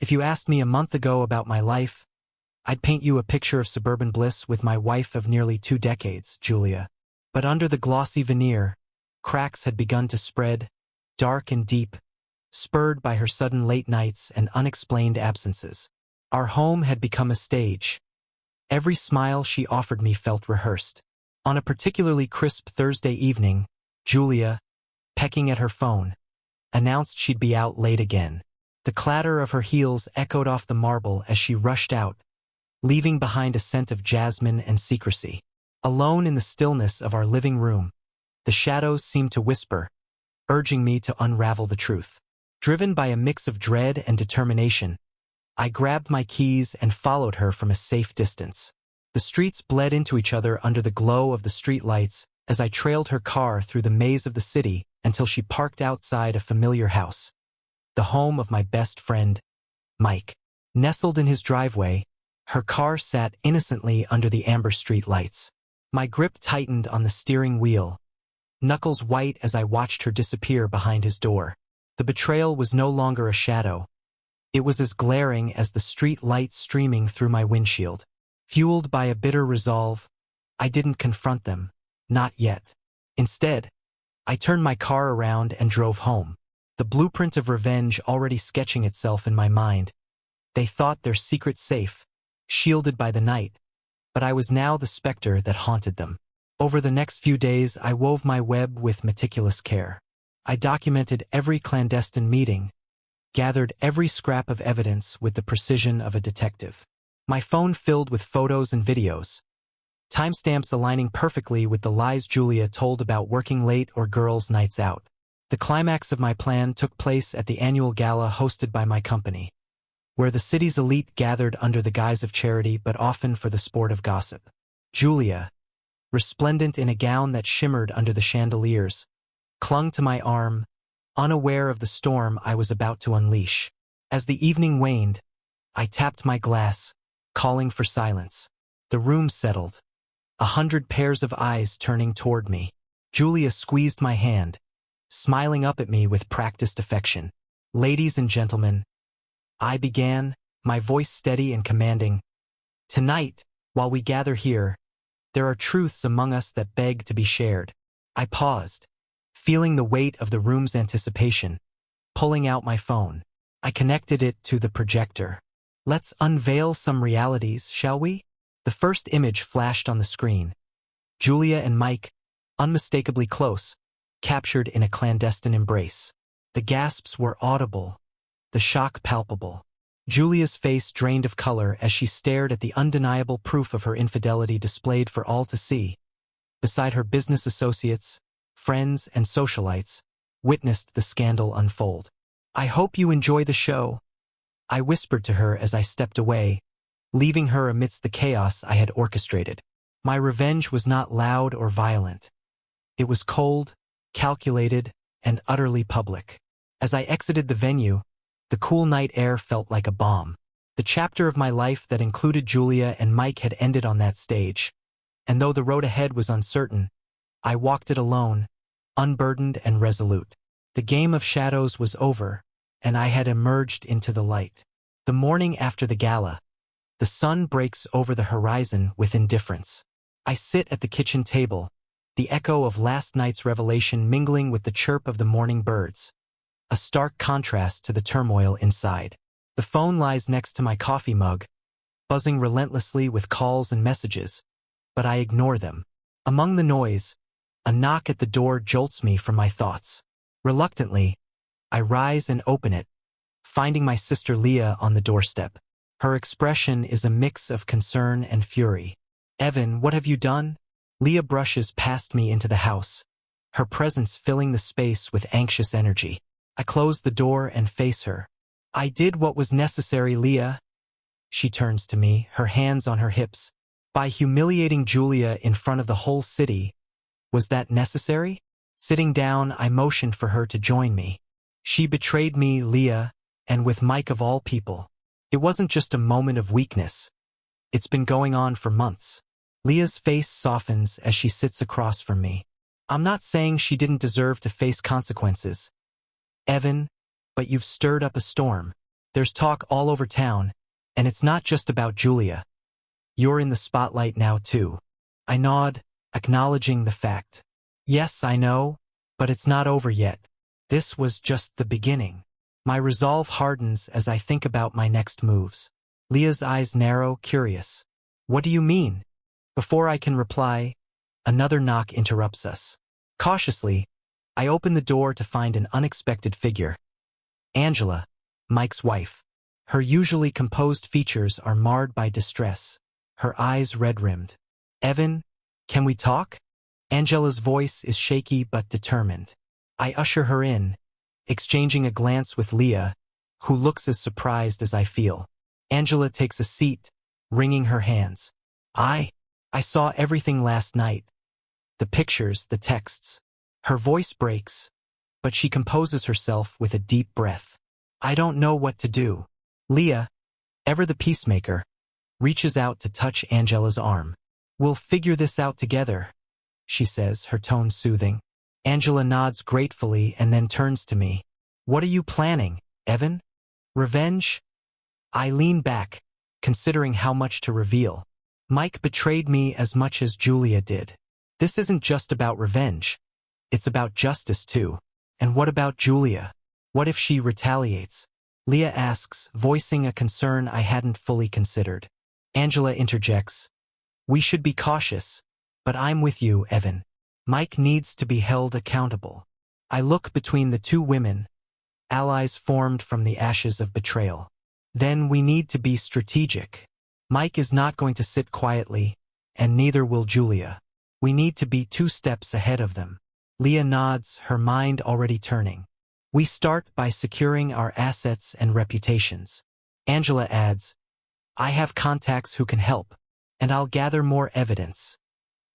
If you asked me a month ago about my life, I'd paint you a picture of suburban bliss with my wife of nearly 2 decades, Julia. But under the glossy veneer, cracks had begun to spread, dark and deep, spurred by her sudden late nights and unexplained absences. Our home had become a stage. Every smile she offered me felt rehearsed. On a particularly crisp Thursday evening, Julia, pecking at her phone, announced she'd be out late again. The clatter of her heels echoed off the marble as she rushed out, leaving behind a scent of jasmine and secrecy. Alone in the stillness of our living room, the shadows seemed to whisper, urging me to unravel the truth. Driven by a mix of dread and determination, I grabbed my keys and followed her from a safe distance. The streets bled into each other under the glow of the streetlights as I trailed her car through the maze of the city until she parked outside a familiar house, the home of my best friend, Mike. Nestled in his driveway, her car sat innocently under the amber street lights. My grip tightened on the steering wheel, knuckles white as I watched her disappear behind his door. The betrayal was no longer a shadow. It was as glaring as the street lights streaming through my windshield. Fueled by a bitter resolve, I didn't confront them, not yet. Instead, I turned my car around and drove home, the blueprint of revenge already sketching itself in my mind. They thought their secret safe, shielded by the night, but I was now the specter that haunted them. Over the next few days, I wove my web with meticulous care. I documented every clandestine meeting, gathered every scrap of evidence with the precision of a detective. My phone filled with photos and videos, timestamps aligning perfectly with the lies Julia told about working late or girls' nights out. The climax of my plan took place at the annual gala hosted by my company, where the city's elite gathered under the guise of charity but often for the sport of gossip. Julia, resplendent in a gown that shimmered under the chandeliers, clung to my arm, unaware of the storm I was about to unleash. As the evening waned, I tapped my glass, calling for silence. The room settled, 100 pairs of eyes turning toward me. Julia squeezed my hand, smiling up at me with practiced affection. "Ladies and gentlemen," I began, my voice steady and commanding, "tonight, while we gather here, there are truths among us that beg to be shared." I paused, feeling the weight of the room's anticipation, pulling out my phone. I connected it to the projector. "Let's unveil some realities, shall we?" The first image flashed on the screen. Julia and Mike, unmistakably close, captured in a clandestine embrace. The gasps were audible, the shock palpable. Julia's face drained of color as she stared at the undeniable proof of her infidelity displayed for all to see. Beside her, business associates, friends, and socialites witnessed the scandal unfold. "I hope you enjoy the show," I whispered to her as I stepped away, leaving her amidst the chaos I had orchestrated. My revenge was not loud or violent. It was cold, calculated, and utterly public. As I exited the venue, the cool night air felt like a balm. The chapter of my life that included Julia and Mike had ended on that stage, and though the road ahead was uncertain, I walked it alone, unburdened and resolute. The game of shadows was over, and I had emerged into the light. The morning after the gala, the sun breaks over the horizon with indifference. I sit at the kitchen table, the echo of last night's revelation mingling with the chirp of the morning birds, a stark contrast to the turmoil inside. The phone lies next to my coffee mug, buzzing relentlessly with calls and messages, but I ignore them. Among the noise, a knock at the door jolts me from my thoughts. Reluctantly, I rise and open it, finding my sister Leah on the doorstep. Her expression is a mix of concern and fury. "Evan, what have you done?" Leah brushes past me into the house, her presence filling the space with anxious energy. I close the door and face her. "I did what was necessary, Leah." She turns to me, her hands on her hips. "By humiliating Julia in front of the whole city, was that necessary?" Sitting down, I motioned for her to join me. "She betrayed me, Leah, and with Mike of all people. It wasn't just a moment of weakness. It's been going on for months." Leah's face softens as she sits across from me. "I'm not saying she didn't deserve to face consequences, Evan, but you've stirred up a storm. There's talk all over town, and it's not just about Julia. You're in the spotlight now too. I nod, acknowledging the fact. Yes, I know, but it's not over yet. This was just the beginning. My resolve hardens as I think about my next moves. Leah's eyes narrow, curious. What do you mean? Before I can reply, another knock interrupts us. Cautiously, I open the door to find an unexpected figure. Angela, Mike's wife. Her usually composed features are marred by distress, her eyes red-rimmed. Evan, can we talk? Angela's voice is shaky but determined. I usher her in, exchanging a glance with Leah, who looks as surprised as I feel. Angela takes a seat, wringing her hands. I saw everything last night. The pictures, the texts. Her voice breaks, but she composes herself with a deep breath. I don't know what to do. Leah, ever the peacemaker, reaches out to touch Angela's arm. We'll figure this out together, she says, her tone soothing. Angela nods gratefully and then turns to me. What are you planning, Evan? Revenge? I lean back, considering how much to reveal. Mike betrayed me as much as Julia did. This isn't just about revenge. It's about justice too. And what about Julia? What if she retaliates? Leah asks, voicing a concern I hadn't fully considered. Angela interjects. We should be cautious, but I'm with you, Evan. Mike needs to be held accountable. I look between the two women, allies formed from the ashes of betrayal. Then we need to be strategic. Mike is not going to sit quietly, and neither will Julia. We need to be 2 steps ahead of them. Leah nods, her mind already turning. We start by securing our assets and reputations. Angela adds, I have contacts who can help, and I'll gather more evidence.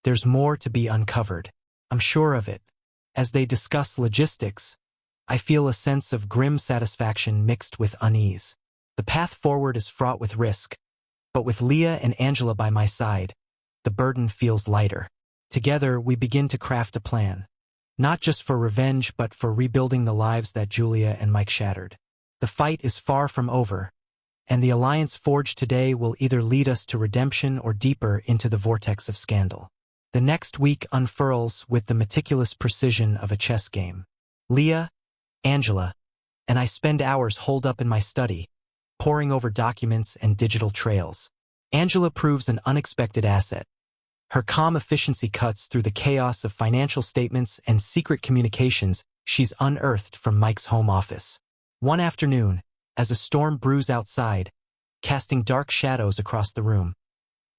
There's more to be uncovered. I'm sure of it. As they discuss logistics, I feel a sense of grim satisfaction mixed with unease. The path forward is fraught with risk, but with Leah and Angela by my side, the burden feels lighter. Together, we begin to craft a plan. Not just for revenge, but for rebuilding the lives that Julia and Mike shattered. The fight is far from over, and the alliance forged today will either lead us to redemption or deeper into the vortex of scandal. The next week unfurls with the meticulous precision of a chess game. Leah, Angela, and I spend hours holed up in my study, poring over documents and digital trails. Angela proves an unexpected asset. Her calm efficiency cuts through the chaos of financial statements and secret communications she's unearthed from Mike's home office. One afternoon, as a storm brews outside, casting dark shadows across the room,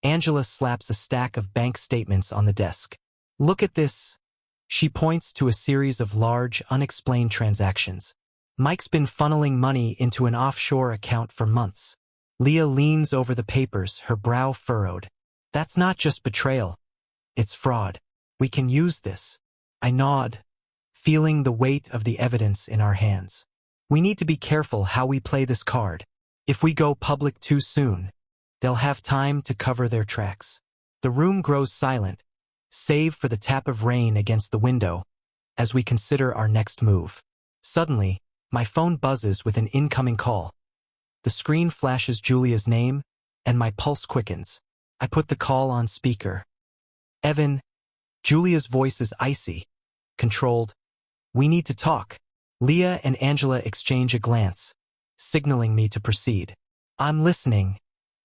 Angela slaps a stack of bank statements on the desk. Look at this. She points to a series of large, unexplained transactions. Mike's been funneling money into an offshore account for months. Leah leans over the papers, her brow furrowed. That's not just betrayal. It's fraud. We can use this. I nod, feeling the weight of the evidence in our hands. We need to be careful how we play this card. If we go public too soon, they'll have time to cover their tracks. The room grows silent, save for the tap of rain against the window, as we consider our next move. Suddenly, my phone buzzes with an incoming call. The screen flashes Julia's name, and my pulse quickens. I put the call on speaker. Evan, Julia's voice is icy, controlled. We need to talk. Leah and Angela exchange a glance, signaling me to proceed. I'm listening,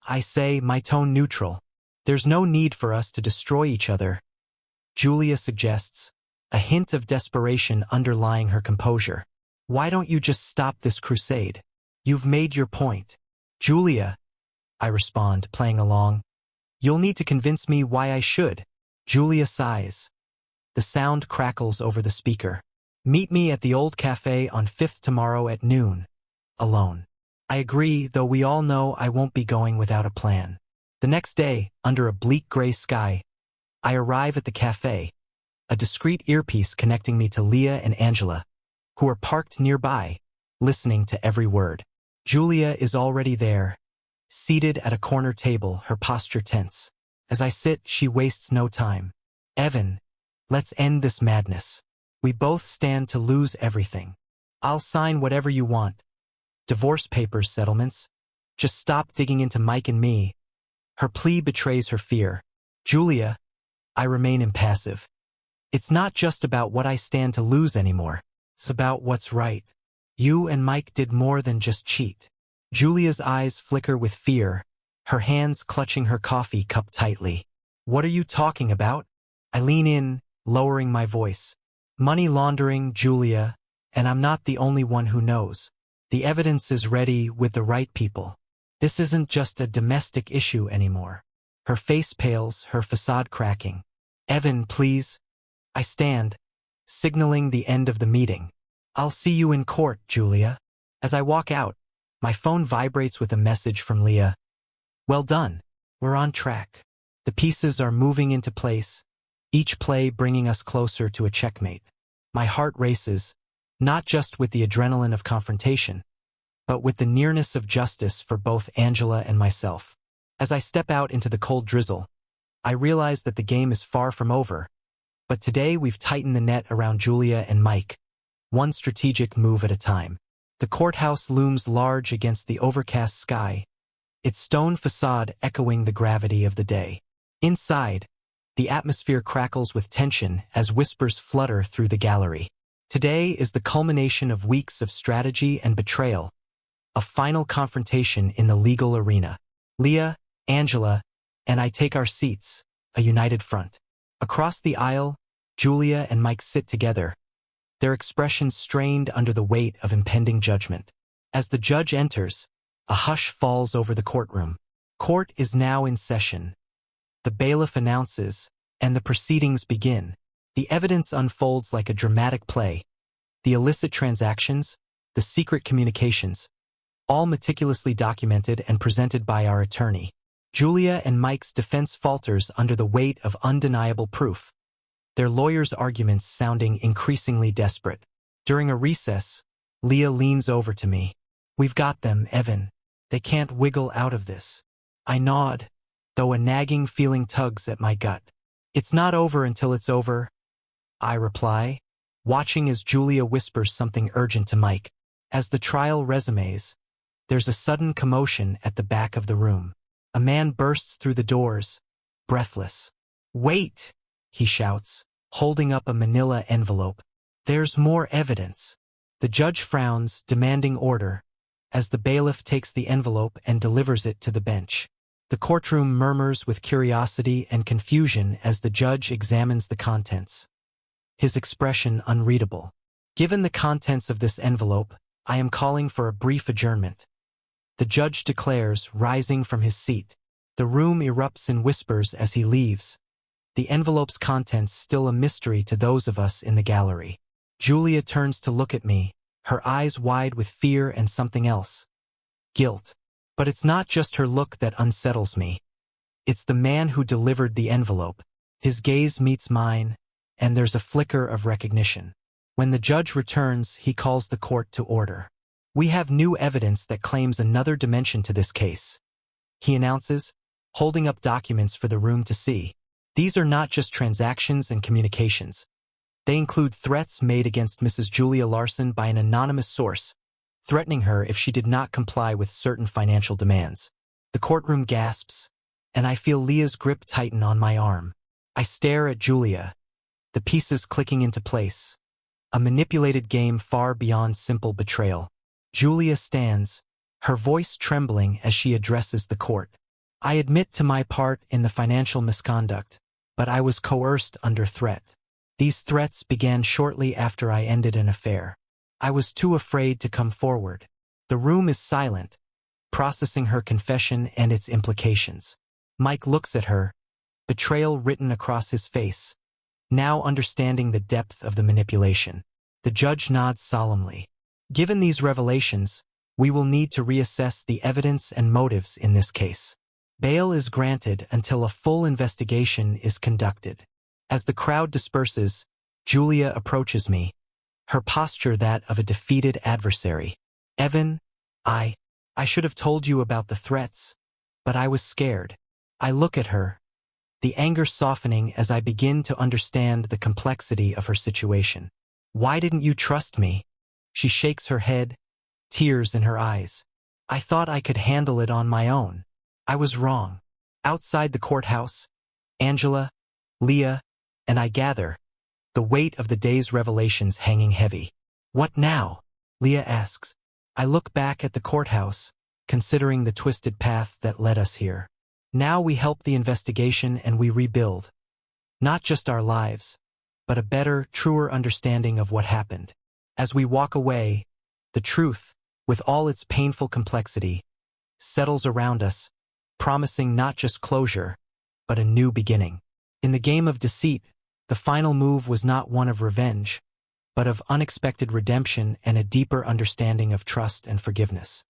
I say, my tone neutral. There's no need for us to destroy each other, Julia suggests, a hint of desperation underlying her composure. Why don't you just stop this crusade? You've made your point. Julia, I respond, playing along. You'll need to convince me why I should. Julia sighs. The sound crackles over the speaker. Meet me at the old cafe on 5th tomorrow at noon. Alone. I agree, though we all know I won't be going without a plan. The next day, under a bleak gray sky, I arrive at the cafe, a discreet earpiece connecting me to Leah and Angela, who are parked nearby, listening to every word. Julia is already there, seated at a corner table, her posture tense. As I sit, she wastes no time. Evan, let's end this madness. We both stand to lose everything. I'll sign whatever you want. divorce papers, settlements. Just stop digging into Mike and me. Her plea betrays her fear. Julia, I remain impassive. It's not just about what I stand to lose anymore. It's about what's right. You and Mike did more than just cheat. Julia's eyes flicker with fear, her hands clutching her coffee cup tightly. What are you talking about? I lean in, lowering my voice. Money laundering, Julia, and I'm not the only one who knows. The evidence is ready with the right people. This isn't just a domestic issue anymore. Her face pales, her facade cracking. Evan, please. I stand, signaling the end of the meeting. I'll see you in court, Julia. As I walk out, my phone vibrates with a message from Leah. Well done. We're on track. The pieces are moving into place, each play bringing us closer to a checkmate. My heart races, not just with the adrenaline of confrontation, but with the nearness of justice for both Angela and myself. As I step out into the cold drizzle, I realize that the game is far from over, but today we've tightened the net around Julia and Mike, one strategic move at a time. The courthouse looms large against the overcast sky, its stone facade echoing the gravity of the day. Inside, the atmosphere crackles with tension as whispers flutter through the gallery. Today is the culmination of weeks of strategy and betrayal, a final confrontation in the legal arena. Leah, Angela, and I take our seats, a united front. Across the aisle, Julia and Mike sit together, their expressions strained under the weight of impending judgment. As the judge enters, a hush falls over the courtroom. Court is now in session. The bailiff announces, and the proceedings begin. The evidence unfolds like a dramatic play. The illicit transactions, the secret communications, all meticulously documented and presented by our attorney. Julia and Mike's defense falters under the weight of undeniable proof, their lawyers' arguments sounding increasingly desperate. During a recess, Leah leans over to me. We've got them, Evan. They can't wiggle out of this. I nod, though a nagging feeling tugs at my gut. It's not over until it's over, I reply, watching as Julia whispers something urgent to Mike. As the trial resumes, there's a sudden commotion at the back of the room. A man bursts through the doors, breathless. Wait, he shouts, holding up a manila envelope. There's more evidence. The judge frowns, demanding order, as the bailiff takes the envelope and delivers it to the bench. The courtroom murmurs with curiosity and confusion as the judge examines the contents, his expression unreadable. Given the contents of this envelope, I am calling for a brief adjournment. The judge declares, rising from his seat. The room erupts in whispers as he leaves, the envelope's contents still a mystery to those of us in the gallery. Julia turns to look at me, her eyes wide with fear and something else. Guilt. But it's not just her look that unsettles me. It's the man who delivered the envelope. His gaze meets mine, and there's a flicker of recognition. When the judge returns, he calls the court to order. We have new evidence that claims another dimension to this case, he announces, holding up documents for the room to see. These are not just transactions and communications. They include threats made against Mrs. Julia Larson by an anonymous source, threatening her if she did not comply with certain financial demands. The courtroom gasps, and I feel Leah's grip tighten on my arm. I stare at Julia, the pieces clicking into place. A manipulated game far beyond simple betrayal. Julia stands, her voice trembling as she addresses the court. I admit to my part in the financial misconduct, but I was coerced under threat. These threats began shortly after I ended an affair. I was too afraid to come forward. The room is silent, processing her confession and its implications. Mike looks at her, betrayal written across his face, now understanding the depth of the manipulation. The judge nods solemnly. Given these revelations, we will need to reassess the evidence and motives in this case. Bail is granted until a full investigation is conducted. As the crowd disperses, Julia approaches me, her posture that of a defeated adversary. Evan, I should have told you about the threats, but I was scared. I look at her, the anger softening as I begin to understand the complexity of her situation. Why didn't you trust me? She shakes her head, tears in her eyes. I thought I could handle it on my own. I was wrong. Outside the courthouse, Angela, Leah, and I gather, the weight of the day's revelations hanging heavy. What now? Leah asks. I look back at the courthouse, considering the twisted path that led us here. Now we help the investigation and we rebuild. Not just our lives, but a better, truer understanding of what happened. As we walk away, the truth, with all its painful complexity, settles around us, promising not just closure, but a new beginning. In the game of deceit, the final move was not one of revenge, but of unexpected redemption and a deeper understanding of trust and forgiveness.